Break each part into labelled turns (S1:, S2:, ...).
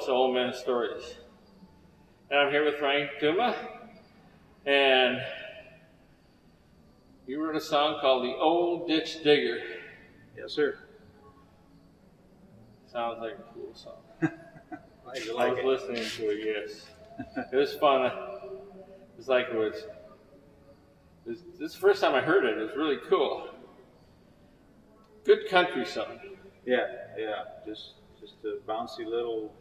S1: to Old Man Stories. And I'm here with Frank Tuma. And you wrote a song called The Old Ditch Digger.
S2: Yes, sir.
S1: Sounds like a cool song.
S2: I
S1: was listening to it, yes. It was fun. It was like this is the first time I heard it. It was really cool. Good country song.
S2: Yeah. Just a bouncy little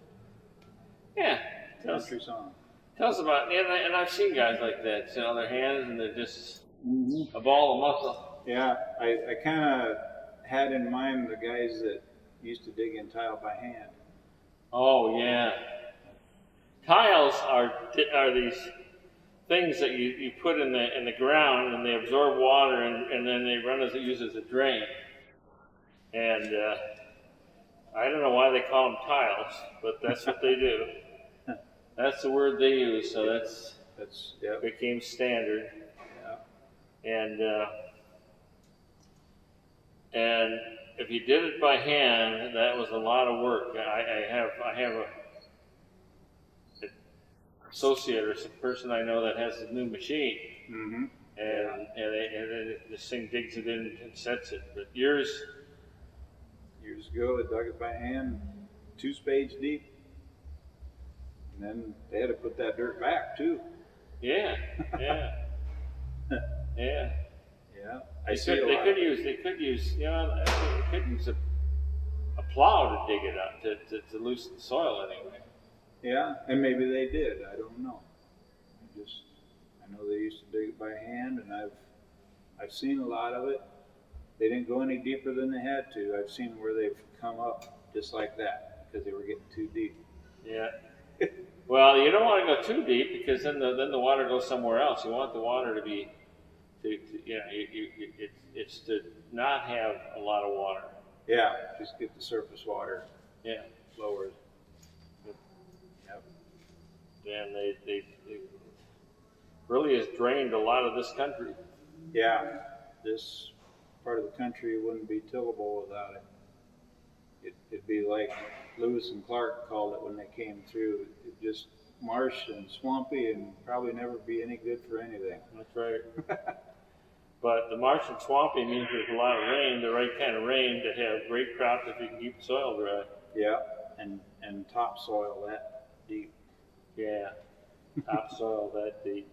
S2: country song.
S1: Tell us about, and I've seen guys like that, sit on their hands and they're just a ball of muscle.
S2: Yeah, I kind of had in mind the guys that used to dig in tile by hand.
S1: Oh yeah, tiles are these things that you put in the ground and they absorb water and then they use as a drain. And I don't know why they call them tiles, but that's what they do. That's the word they use, so that's became standard. Yeah. And if you did it by hand, that was a lot of work. I have a associate or some person I know that has a new machine, and this thing digs it in and sets it. But years
S2: ago, they dug it by hand, 2 spades deep, and then they had to put that dirt back too.
S1: Yeah.
S2: They could
S1: use a plow to dig it up to loosen the soil anyway.
S2: Yeah, and maybe they did. I don't know. I know they used to dig it by hand, and I've seen a lot of it. They didn't go any deeper than they had to. I've seen where they've come up just like that because they were getting too deep. Yeah.
S1: Well, you don't want to go too deep because then the water goes somewhere else. You want the water to be, it's to not have a lot of water.
S2: Yeah, just get the surface water.
S1: Yeah.
S2: Lowered.
S1: Yep. And they really has drained a lot of this country.
S2: Yeah, this part of the country wouldn't be tillable without it. It'd be like Lewis and Clark called it when they came through. It just marsh and swampy and probably never be any good for anything.
S1: That's right. But the marsh and swampy means there's a lot of rain, the right kind of rain to have great crops if you can keep the soil dry.
S2: Yeah, and topsoil that deep.
S1: Yeah, topsoil that deep.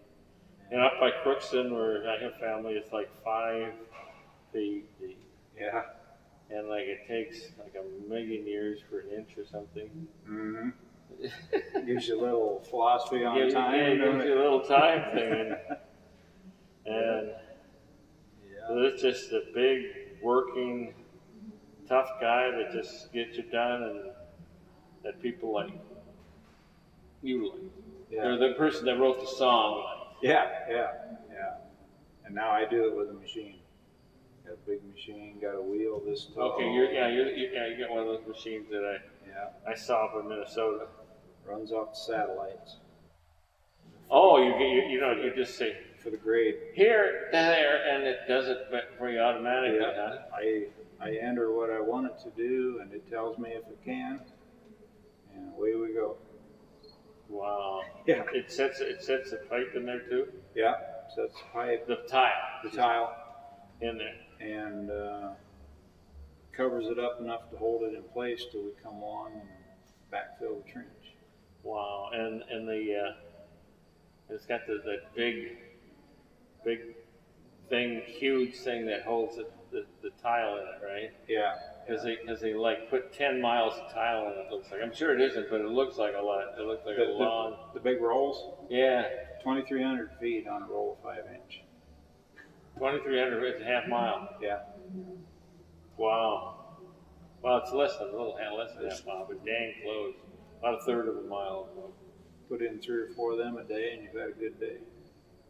S1: And up by Crookston, where I have family, it's like 5 feet deep.
S2: Yeah.
S1: And like it takes like 1,000,000 years for an inch or something.
S2: Gives you a little philosophy on time.
S1: Yeah, it gives you a little time thing. And so it's just a big, working, tough guy that just gets you done and that people like. You like.
S2: Yeah.
S1: Or the person that wrote the song.
S2: Yeah. And now I do it with a machine. Got a big machine, got a wheel this tall.
S1: Okay, you got one of those machines that I saw up in Minnesota.
S2: Runs off the satellites.
S1: Oh, you just say
S2: for the grade.
S1: Here, there, and it does it for you automatically.
S2: Yeah,
S1: huh?
S2: I enter what I want it to do, and it tells me if it can, and away we go.
S1: Wow.
S2: Yeah.
S1: It sets a pipe in there too.
S2: Yeah, sets the pipe.
S1: The tile. In there.
S2: And covers it up enough to hold it in place till we come along and backfill the trench.
S1: Wow, and it's got that big thing, huge thing that holds the tile in it, right?
S2: Yeah.
S1: Because they like put 10 miles of tile in it. Looks like, I'm sure it isn't, but it looks like a lot. It looks like a long.
S2: The big rolls.
S1: Yeah.
S2: 2,300 feet on a roll of 5-inch.
S1: 2,300 feet, a half mile.
S2: Yeah.
S1: Wow. Well, it's less than half mile, but dang close. About a third of a mile.
S2: Put in 3 or 4 of them a day, and you've had a good day.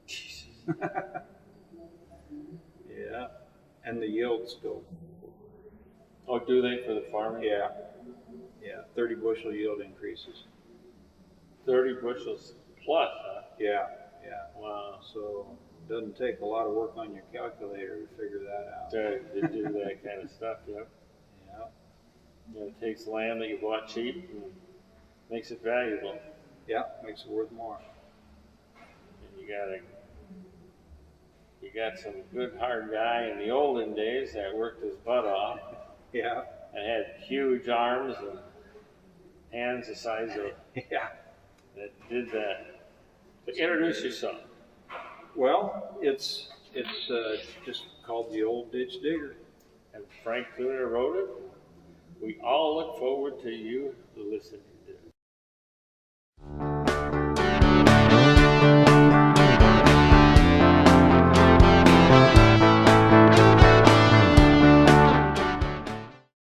S1: Jesus.
S2: Yeah. And the yield's still.
S1: Oh, do they for the farming?
S2: Yeah. 30 bushel yield increases.
S1: 30 bushels plus, huh?
S2: Yeah.
S1: Wow.
S2: So it doesn't take a lot of work on your calculator to figure that out.
S1: To do that kind of stuff, yep.
S2: Yeah.
S1: It takes land that you bought cheap Makes it valuable.
S2: Yeah, makes it worth more.
S1: And you got some good hard guy in the olden days that worked his butt off
S2: Yeah,
S1: and had huge arms and hands the size of
S2: yeah.
S1: that did that. So introduce yourself.
S2: Well, it's just called the Old Ditch Digger.
S1: And Frank Tuna wrote it. We all look forward to you listening.